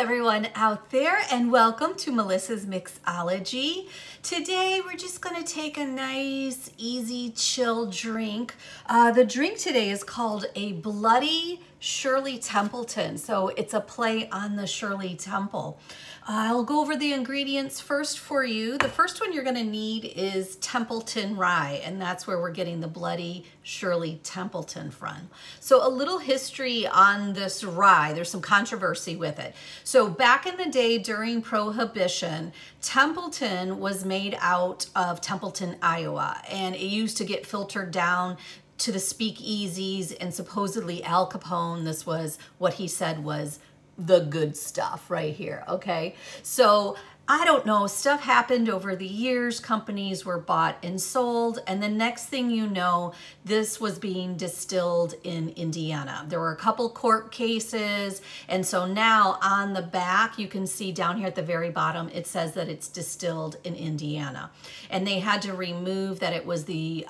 everyone out there, and welcome to Melissa's Mixology. Today we're just going to take a nice, easy, chill drink. The drink today is called a Bloody Shirley Templeton. So it's a play on the Shirley Temple. I'll go over the ingredients first for you. The first one you're going to need is Templeton rye, and that's where we're getting the Bloody Shirley Templeton from. So a little history on this rye. There's some controversy with it. So back in the day during Prohibition, Templeton was made out of Templeton, Iowa, and it used to get filtered down to the speakeasies, and supposedly Al Capone, this was what he said was the good stuff right here, okay? So I don't know, stuff happened over the years, companies were bought and sold, and the next thing you know, this was being distilled in Indiana. There were a couple court cases, and so now on the back, you can see down here at the very bottom, it says that it's distilled in Indiana. And they had to remove that it was the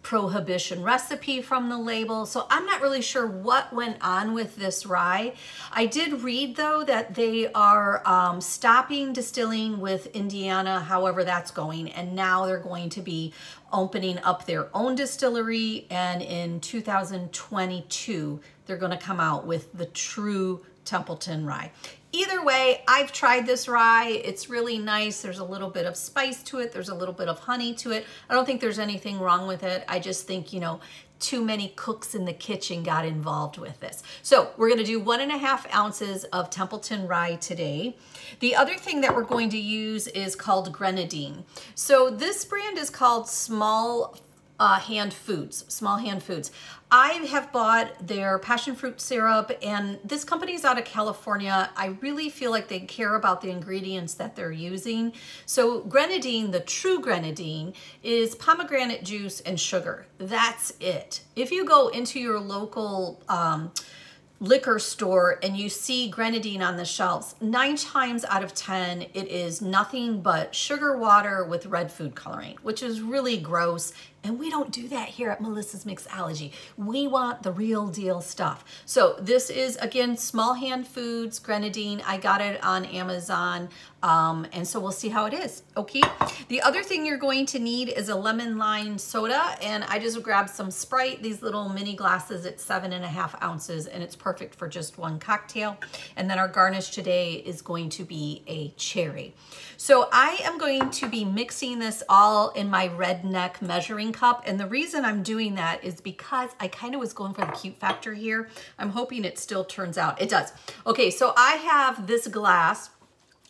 Prohibition recipe from the label. So I'm not really sure what went on with this rye. I did read though that they are stopping distilling with Indiana, however that's going, and now they're going to be opening up their own distillery, and in 2022 they're going to come out with the true Templeton rye. Either way, I've tried this rye. It's really nice. There's a little bit of spice to it. There's a little bit of honey to it. I don't think there's anything wrong with it. I just think, you know, too many cooks in the kitchen got involved with this. So we're going to do 1.5 ounces of Templeton rye today. The other thing that we're going to use is called grenadine. So this brand is called Small Hand Foods. I have bought their passion fruit syrup, and this company's out of California. I really feel like they care about the ingredients that they're using. So grenadine, the true grenadine, is pomegranate juice and sugar. That's it. If you go into your local liquor store and you see grenadine on the shelves, 9 times out of 10 it is nothing but sugar water with red food coloring, which is really gross, and we don't do that here at Melissa's Mixology. We want the real deal stuff. So this is, again, Small Hand Foods grenadine. I got it on Amazon, and so we'll see how it is. Okay, the other thing you're going to need is a lemon lime soda, and I just grabbed some Sprite, these little mini glasses. It's 7.5 ounces, and it's perfect for just one cocktail. And then our garnish today is going to be a cherry. So I am going to be mixing this all in my redneck measuring cup, and the reason I'm doing that is because I kind of was going for the cute factor here. I'm hoping it still turns out. It does. Okay, so I have this glass.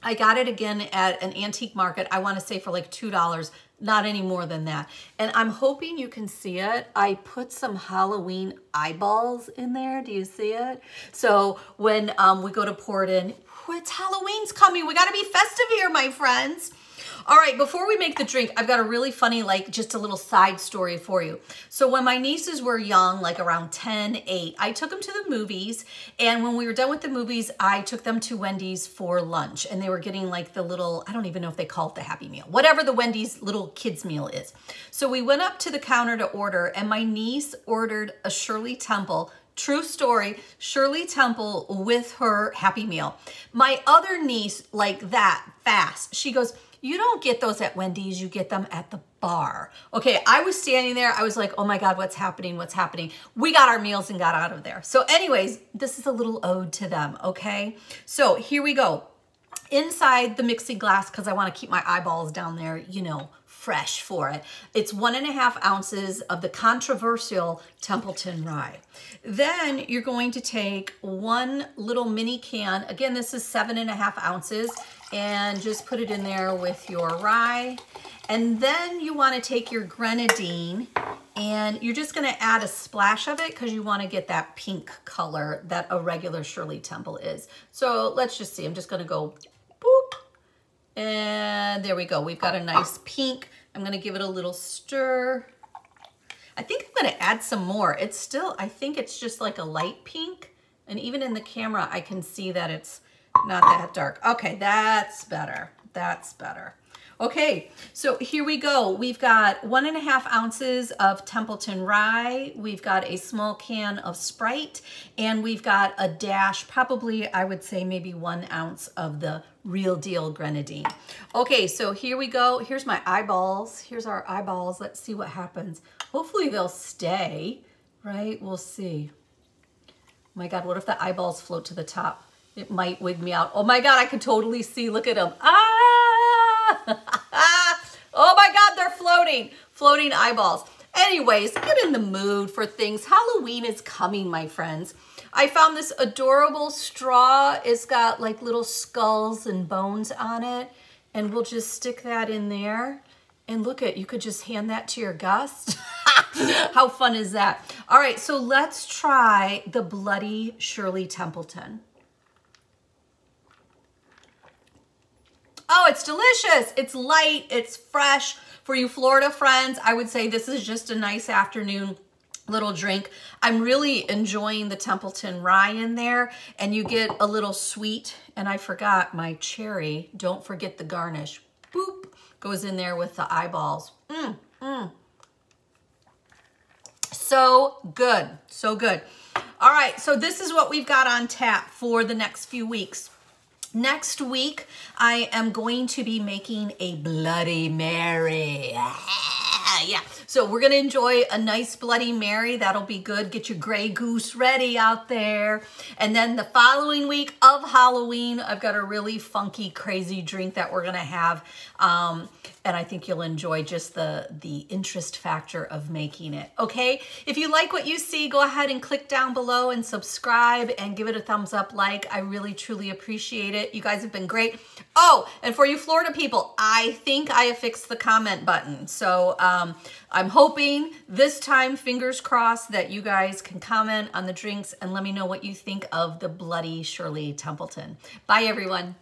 I got it again at an antique market. I want to say for like $2, not any more than that. And I'm hoping you can see it. I put some Halloween eyeballs in there. Do you see it? So when we go to pour it in, it's Halloween's coming. We got to be festive here, my friends. All right, before we make the drink, I've got a really funny, like just a little side story for you. So when my nieces were young, like around 10, 8, I took them to the movies. And when we were done with the movies, I took them to Wendy's for lunch. And they were getting like the little, I don't even know if they call it the Happy Meal, whatever the Wendy's little kids meal is. So we went up to the counter to order, and my niece ordered a Shirley Temple. True story, Shirley Temple with her Happy Meal. My other niece, like that fast, she goes, "You don't get those at Wendy's, you get them at the bar." Okay, I was standing there, I was like, oh my God, what's happening, what's happening? We got our meals and got out of there. So anyways, this is a little ode to them, okay? So here we go. Inside the mixing glass, because I want to keep my eyeballs down there, you know, fresh for it. It's 1.5 ounces of the controversial Templeton rye. Then you're going to take one little mini can. Again, this is 7.5 ounces, and just put it in there with your rye. And then you want to take your grenadine, and you're just going to add a splash of it because you want to get that pink color that a regular Shirley Temple is. So let's just see. I'm just going to go boop. And there we go. We've got a nice pink. I'm going to give it a little stir. I think I'm going to add some more. It's still, I think it's just like a light pink. And even in the camera, I can see that it's not that dark. Okay, that's better. That's better. Okay, so here we go. We've got 1.5 ounces of Templeton rye. We've got a small can of Sprite, and we've got a dash, probably I would say maybe 1 ounce of the real deal grenadine. Okay, so here we go. Here's my eyeballs. Here's our eyeballs. Let's see what happens. Hopefully they'll stay, right? We'll see. Oh my God, what if the eyeballs float to the top? It might wig me out. Oh my God, I can totally see. Look at them. Ah! Oh my God, they're floating. Floating eyeballs. Anyways, get in the mood for things. Halloween is coming, my friends. I found this adorable straw. It's got like little skulls and bones on it. And we'll just stick that in there. And look at, you could just hand that to your guest. How fun is that? All right, so let's try the Bloody Shirley Templeton. Oh, it's delicious. It's light, it's fresh. For you Florida friends, I would say this is just a nice afternoon little drink. I'm really enjoying the Templeton rye in there, and you get a little sweet, and I forgot my cherry. Don't forget the garnish. Boop, goes in there with the eyeballs. So good, so good. All right, so this is what we've got on tap for the next few weeks. Next week, I am going to be making a Bloody Mary. Yeah, so we're gonna enjoy a nice Bloody Mary. That'll be good. Get your Grey Goose ready out there. And then the following week of Halloween, I've got a really funky, crazy drink that we're gonna have. And I think you'll enjoy just the interest factor of making it, okay? If you like what you see, go ahead and click down below and subscribe and give it a thumbs up like. I really, truly appreciate it. You guys have been great. Oh, and for you Florida people, I think I have fixed the comment button. So I'm hoping this time, fingers crossed, that you guys can comment on the drinks and let me know what you think of the Bloody Shirley Templeton. Bye, everyone.